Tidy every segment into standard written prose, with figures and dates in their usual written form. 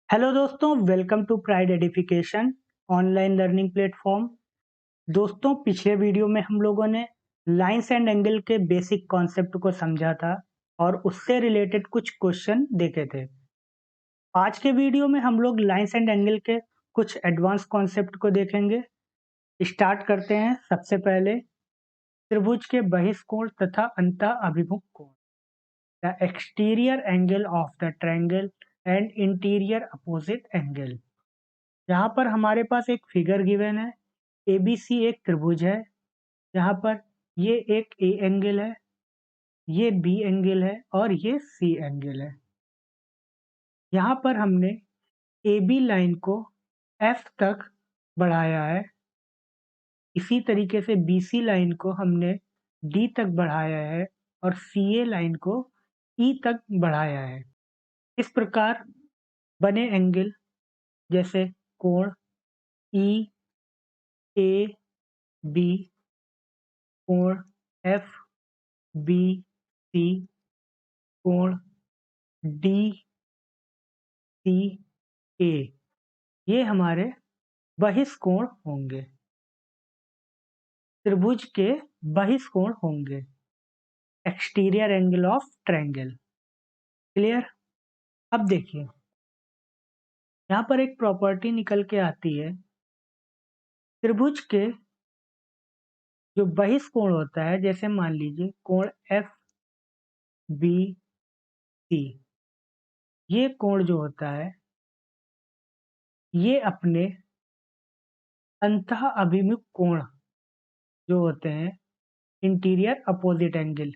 Hello दोस्तों, welcome to pride edification online learning platform. दोस्तों, पिछले वीडियो में हम लोगों ने लाइंस एंड एंगल के बेसिक कॉन्सेप्ट को समझा था और उससे रिलेटेड कुछ क्वेश्चन देखे थे। आज के वीडियो में हम लोग लाइंस एंड एंगल के कुछ एडवांस कॉन्सेप्ट को देखेंगे। स्टार्ट करते हैं। सबसे पहले त्रिभुज के बहिष्कोण तथा अंतः अभिमुख कोण, the exterior angle of the triangle and interior opposite angle. यहाँ पर हमारे पास एक फिगर गिवन है। एबीसी एक त्रिभुज है। यहाँ पर ये एक ए एंगल है, ये बी एंगल है और ये सी एंगल है। यहाँ पर हमने ए बी लाइन को एफ तक बढ़ाया है। इसी तरीके से बी सी लाइन को हमने डी तक बढ़ाया है और सी ए लाइन को ई तक बढ़ाया है। इस प्रकार बने एंगल जैसे कोण ई ए बी, कोण एफ बी सी, कोण डी सी ए, ये हमारे बहिष्कोण होंगे, त्रिभुज के बहिष्कोण होंगे, exterior angle of triangle. Clear? अब देखिए, यहाँ पर एक प्रॉपर्टी निकल के आती है। त्रिभुज के जो बहिष्कोण होता है, जैसे मान लीजिए कोण एफ बी सी, ये कोण जो होता है ये अपने अंतः अभिमुख कोण जो होते हैं, इंटीरियर अपोजिट एंगल,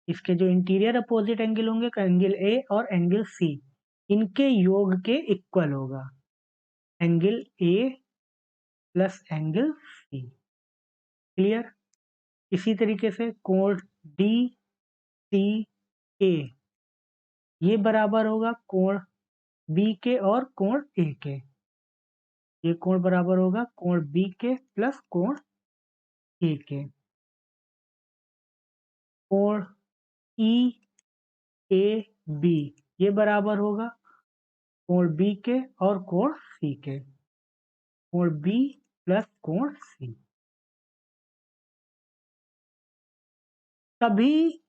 इसके जो इंटीरियर अपोजिट एंगल होंगे, एंगल ए और एंगल सी, इनके योग के इक्वल होगा, angle A plus angle C. Clear? इसी तरीके से कोण डी सी ए, ये बराबर होगा कोण बी के और कोण ए के। ये कोण बराबर होगा कोण बी के प्लस कोण ए के। कोण ई ए बी, ये बराबर होगा कोण बी के और कोण सी के, कोण बी प्लस कोण सी। सभी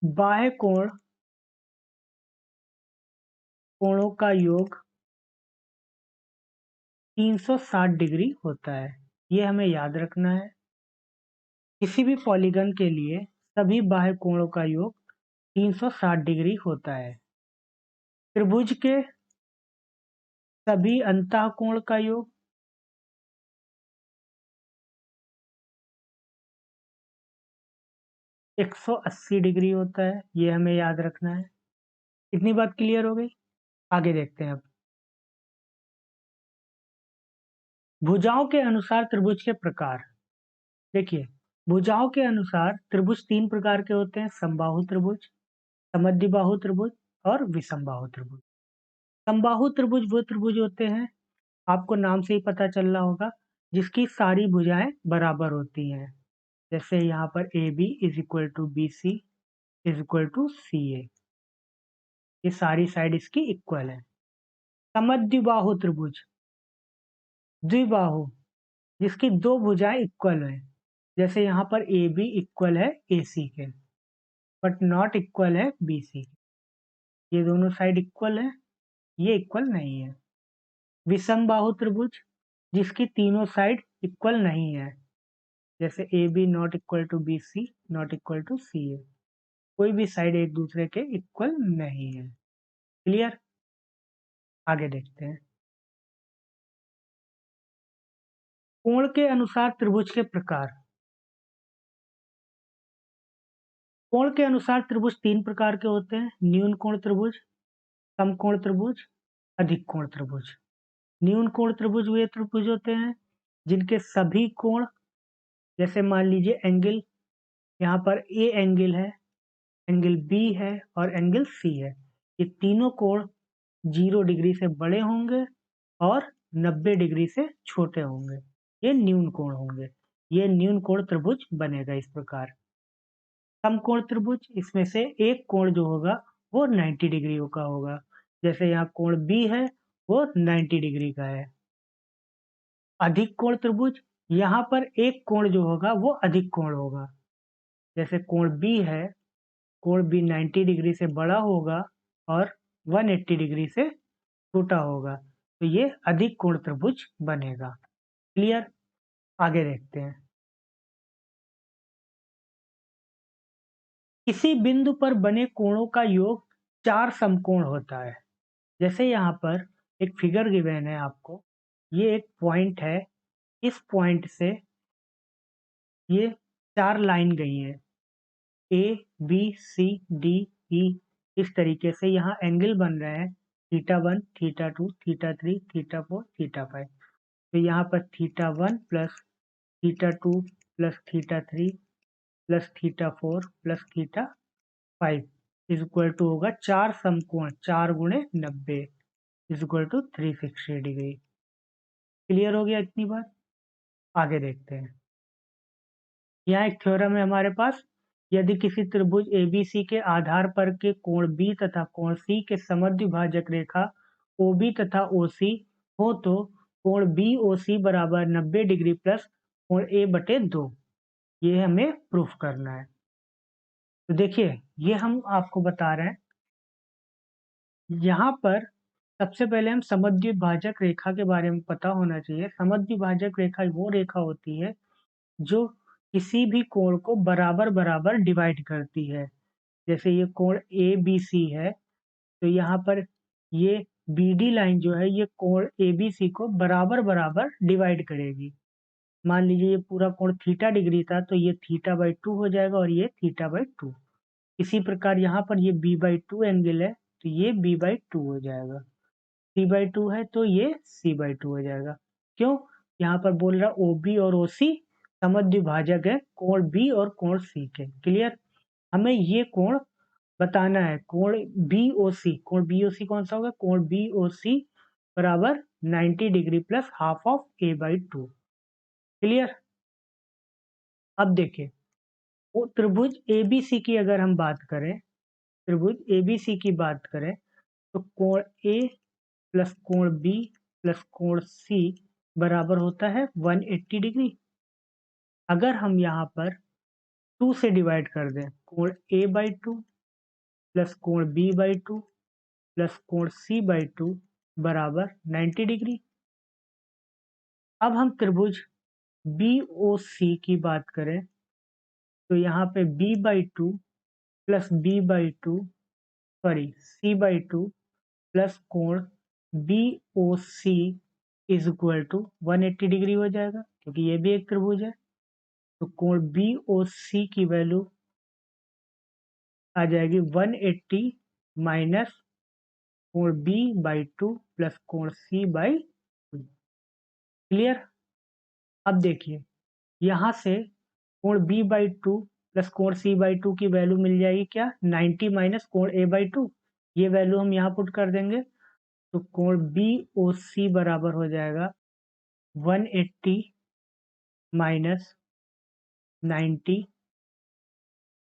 बाह्य कोणों का योग 360 डिग्री होता है, ये हमें याद रखना है। किसी भी पॉलीगन के लिए सभी बाह्य कोणों का योग 360 डिग्री होता है। त्रिभुज के सभी अंतः कोण का योग 180 डिग्री होता है, ये हमें याद रखना है। इतनी बात क्लियर हो गई? आगे देखते हैं। अब भुजाओं के अनुसार त्रिभुज के प्रकार। देखिए, भुजाओं के अनुसार त्रिभुज 3 प्रकार के होते हैं: समबाहु त्रिभुज, समद्विबाहु त्रिभुज और विषमबाहु त्रिभुज। समबाहु त्रिभुज वो त्रिभुज होते हैं, आपको नाम से ही पता चल रहा होगा, जिसकी सारी भुजाएं बराबर होती हैं। जैसे यहाँ पर A B is equal to B C is equal to C A, ये सारी साइड इसकी इक्वल है। समद्विबाहु त्रिभुज, द्विबाहु, जिसकी दो भुजाएं इक्वल है। जैसे यहाँ पर ए बी इक्वल है ए सी के, बट नॉट इक्वल है बी सी। ये दोनों साइड इक्वल है, ये इक्वल नहीं है। विषम बाहु त्रिभुज, जिसकी तीनों साइड इक्वल नहीं है। जैसे A B not equal to B C not equal to C A, कोई भी साइड एक दूसरे के इक्वल नहीं है। क्लियर? आगे देखते हैं। कोण के अनुसार त्रिभुज के प्रकार। कोण के अनुसार त्रिभुज 3 प्रकार के होते हैं: न्यून कोण त्रिभुज, समकोण त्रिभुज, अधिक कोण त्रिभुज। न्यून कोण त्रिभुज वे त्रिभुज होते हैं जिनके सभी कोण, जैसे मान लीजिए एंगल, यहाँ पर ए एंगल है, एंगल बी है और एंगल सी है, ये तीनों कोण 0 डिग्री से बड़े होंगे और 90 डिग्री से छोटे होंगे, ये न्यून कोण होंगे। ये न्यून कोण त्रिभुज बनेगा इस प्रकार। समकोण त्रिभुज, इसमें से एक कोण जो होगा वो 90 डिग्री का होगा, जैसे यहाँ कोण बी है वो 90 डिग्री का है। अधिक कोण त्रिभुज, यहाँ पर एक कोण जो होगा वो अधिक कोण होगा। जैसे कोण बी है, कोण बी 90 डिग्री से बड़ा होगा और 180 डिग्री से छोटा होगा, तो ये अधिक कोण त्रिभुज बनेगा। क्लियर? आगे देखते हैं। किसी बिंदु पर बने कोणों का योग 4 समकोण होता है। जैसे यहाँ पर एक फिगर गिवन है आपको, ये एक पॉइंट है, इस पॉइंट से ये 4 लाइन गई हैं, A B C D E, इस तरीके से यहाँ एंगल बन रहे हैं θ1, θ2, θ3, θ4, θ5। तो यहाँ पर θ1 plus θ2 plus θ3 plus θ4 plus θ5 is equal to होगा 4 समकोण, 4 गुणे 90 is equal to 360 degree. Clear हो गया इतनी बात? आगे देखते हैं। यहाँ एक थ्योरम है हमारे पास, यदि किसी त्रिभुज ABC के आधार पर के कोण B तथा कोण C के समद्विभाजक रेखा OB तथा OC हो तो कोण BOC बराबर 90 डिग्री प्लस कोण A/2, ये हमें प्रूफ करना है। तो देखिए, ये हम आपको बता रहे हैं, यहाँ पर सबसे पहले हम समद्विभाजक रेखा के बारे में पता होना चाहिए। समद्विभाजक रेखा वो रेखा होती है जो किसी भी कोण को बराबर बराबर डिवाइड करती है। जैसे ये कोण ABC है, तो यहाँ पर ये BD लाइन जो है ये कोण ABC को बराबर बराबर डिवाइड करेगी। मान लीजिए ये पूरा कोण थीटा डिग्री था, तो ये θ/2 हो जाएगा और ये θ/2। इसी प्रकार यहाँ पर ये B/2 एंगल है, तो ये B/2 हो जाएगा। C/2 है तो ये C/2 हो जाएगा। क्यों? यहाँ पर बोल रहा OB और OC समद्विभाजक है कोण B और कोण C के। क्लियर? हमें ये कोण बताना है, कोण BOC। कोण BOC कौन सा होगा? कोण BOC बराबर 90 degree plus half of A/2। Clear? अब देखिए, वो त्रिभुज ABC की अगर हम बात करें, त्रिभुज ABC की बात करें, तो कोण A प्लस कोण B प्लस कोण C बराबर होता है 180 डिग्री। अगर हम यहाँ पर 2 से डिवाइड कर दें, कोण A/2 प्लस कोण B/2 प्लस कोण C/2 बराबर 90 डिग्री। अब हम त्रिभुज BOC की बात करें, तो यहाँ पे B/2 plus B/2 sorry C/2 plus कोण BOC is equal to 180 degree हो जाएगा, क्योंकि ये भी एक त्रिभुज है। तो कोण BOC की वैल्यू आ जाएगी 180 माइनस कोण B/2 प्लस कोण C/2। क्लियर? अब देखिए, यहाँ से कोण B/2 प्लस कोण C/2 की वैल्यू मिल जाएगी क्या? 90 माइनस कोण A/2। ये वैल्यू हम यहाँ पुट कर देंगे, तो कोण BOC बराबर हो जाएगा 180 माइनस 90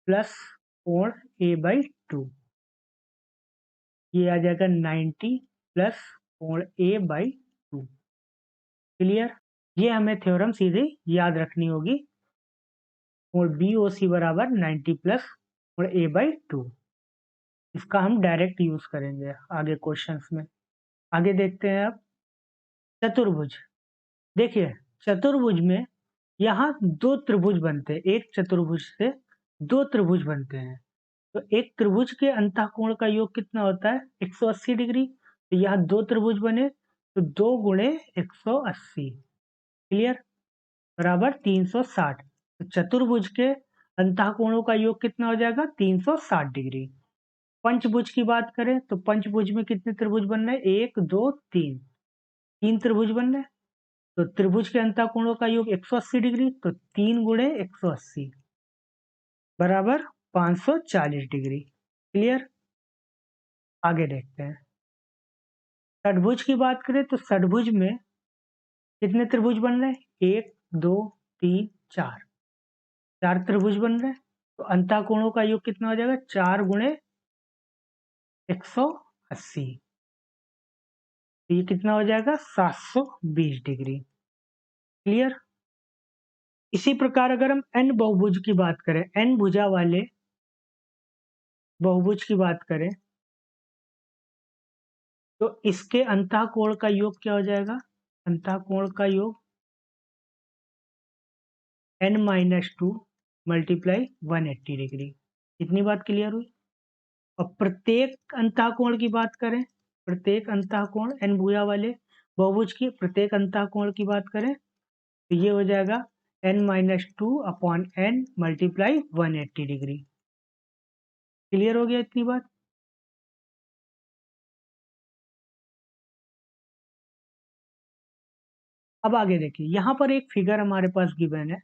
प्लस कोण A/2। ये आ जाएगा 90 प्लस कोण A/2। क्लियर? ये हमें थ्योरम सीधे याद रखनी होगी, कोण BOC बराबर 90 प्लस कोण A/2। इसका हम डायरेक्ट यूज करेंगे आगे क्वेश्चंस में। आगे देखते हैं अब चतुर्भुज। देखिए, चतुर्भुज में यहाँ 2 त्रिभुज बनते हैं, एक चतुर्भुज से 2 त्रिभुज बनते हैं। तो एक त्रिभुज के अंतःकोण का योग कितना होता है? 180 डिग्री। तो यहाँ 2 त्रिभुज बने, तो 2 गुणे 180 क्लियर बराबर 360। तो चतुर्भुज के अंतःकोणों का योग कितना हो जाएगा? 360 डिग्री। पंचभुज की बात करें, तो पंचभुज में कितने त्रिभुज बन रहे हैं? 1 2 3, 3 त्रिभुज बन रहे हैं। तो त्रिभुज के अंतःकोणों का योग 180 डिग्री, तो 3 गुणे 180 बराबर 540 डिग्री। क्लियर? आगे देखते हैं। षटभुज की बात करें, तो षटभुज में कितने त्रिभुज बन रहे हैं? 1 2 3 4, 4 त्रिभुज बन रहे हैं। तो अंतःकोणों का योग कितना हो जाएगा? 4 गुणे 180। तो ये कितना हो जाएगा 720 डिग्री। क्लियर। इसी प्रकार अगर हम n बहुभुज की बात करें, n भुजा वाले बहुभुज की बात करें, तो इसके अंतः कोण का योग क्या हो जाएगा? अंतः कोण का योग n-2 मल्टीप्लाई 180 डिग्री। इतनी बात क्लियर हुई। और प्रत्येक अंतः कोण की बात करें, प्रत्येक अंतः कोण n भुजा वाले बहुभुज की प्रत्येक अंतः कोण की बात करें, तो ये हो जाएगा n-2 upon n multiply 180 degree. Clear हो गया इतनी बात। अब आगे देखिए, यहां पर एक फिगर हमारे पास गिवन है।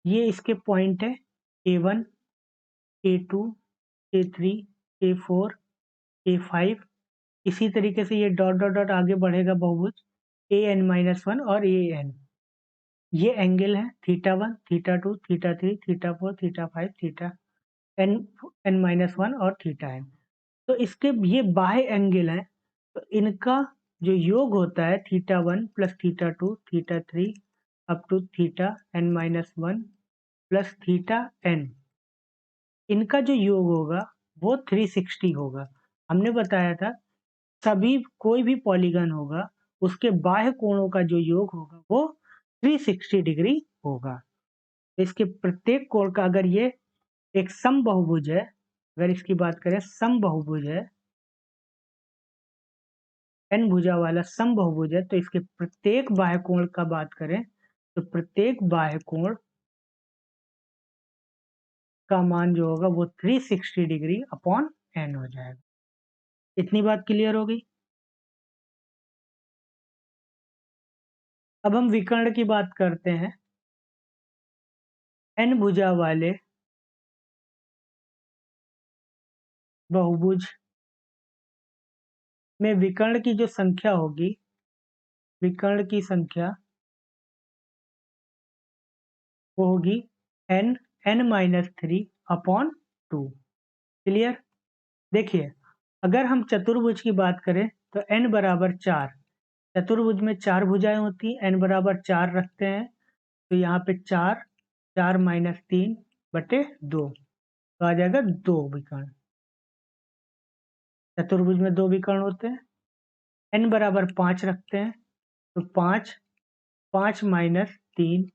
ये इसके पॉइंट है A1, A2, A3, A4, A5। इसी तरीके से ये डॉट डॉट डॉट आगे बढ़ेगा बहुभुज an-1 और an। ये एंगल है θ1, θ2, θ3, θ4, θ5, थीटा n-1 और θn। तो इसके ये बाह्य एंगल हैं, तो इनका जो योग होता है θ1 plus θ2 θ3 up to θn-1 plus θn, इनका जो योग होगा वो 360 होगा। हमने बताया था सभी कोई भी पॉलीगन होगा उसके बाह्य कोणों का जो योग होगा वो 360 डिग्री होगा। इसके प्रत्येक कोण का, अगर ये एक समबाहुभुज है, अगर इसकी बात करें समबाहुभुज है, n भुजा वाला समबाहुभुज है, तो इसके प्रत्येक बाह्य कोण का बात करें तो प्रत्येक बाह्य कोण का मान जो होगा वो 360 डिग्री अपॉन n हो जाएगा। इतनी बात क्लियर हो गई। अब हम विकर्ण की बात करते हैं। n भुजा वाले बहुभुज में विकर्ण की जो संख्या होगी, विकर्ण की संख्या वो होगी n-3 अपॉन 2। क्लियर। देखिए, अगर हम चतुर्भुज की बात करें तो n बराबर 4, चतुर्भुज में 4 भुजाएं होती हैं, n बराबर 4 रखते हैं, तो यहाँ पे 4, 4 माइनस 3 बटे 2, तो आ जाएगा 2 विकर्ण। चतुर्भुज में 2 विकर्ण होते हैं। n बराबर 5 रखते हैं, तो 5, 5 माइनस 3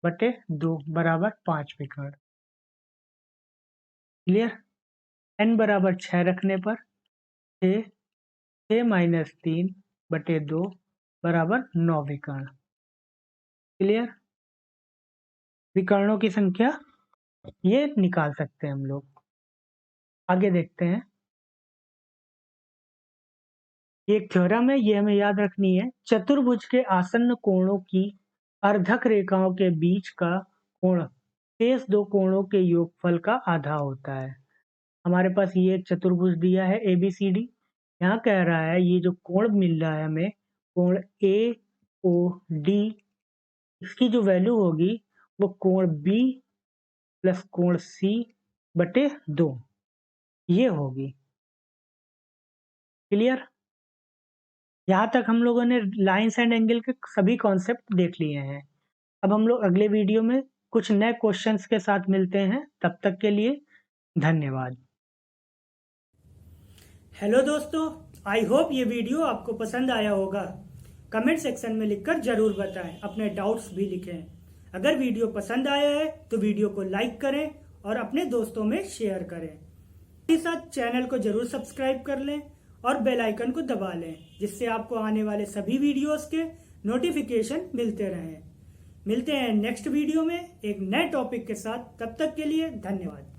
बटे 2 बराबर 5 विकर्ण। क्लियर। n बराबर 6 रखने पर 6, 6 माइनस 3 बटे 2 बराबर 9 विकर्ण। क्लियर। विकर्णों की संख्या ये निकाल सकते हैं हम लोग। आगे देखते हैं। ये एक थ्योरम है, ये हमें याद रखनी है। चतुर्भुज के आसन्न कोणों की अर्धक रेखाओं के बीच का कोण शेष दो कोणों के योगफल का आधा होता है। हमारे पास ये एक चतुर्भुज दिया है ABCD। यहाँ कह रहा है ये जो कोण मिल रहा है हमें, कोण AOD, इसकी जो वैल्यू होगी वो कोण B प्लस कोण C बटे 2 ये होगी। क्लियर। यहाँ तक हम लोगों ने लाइन्स एंड एंगल के सभी कॉन्सेप्ट देख लिए हैं। अब हम लोग अगले वीडियो में कुछ नए क्वेश्चंस के साथ मिलते हैं। तब तक के लिए धन्यवाद। हेलो दोस्तों, आई होप ये वीडियो आपको पसंद आया होगा। कमेंट सेक्शन में लिखकर जरूर बताएं, अपने डाउट्स भी लिखें। अगर वीडियो पसंद आया है तो वीडियो को लाइक करें और अपने दोस्तों में शेयर करें। साथ ही साथ चैनल को जरूर सब्सक्राइब कर लें और बेल आइकन को दबा लें, जिससे आपको आने वाले सभी वीडियोस के नोटिफिकेशन मिलते रहें। मिलते हैं नेक्स्ट वीडियो में एक नए टॉपिक के साथ। तब तक के लिए धन्यवाद।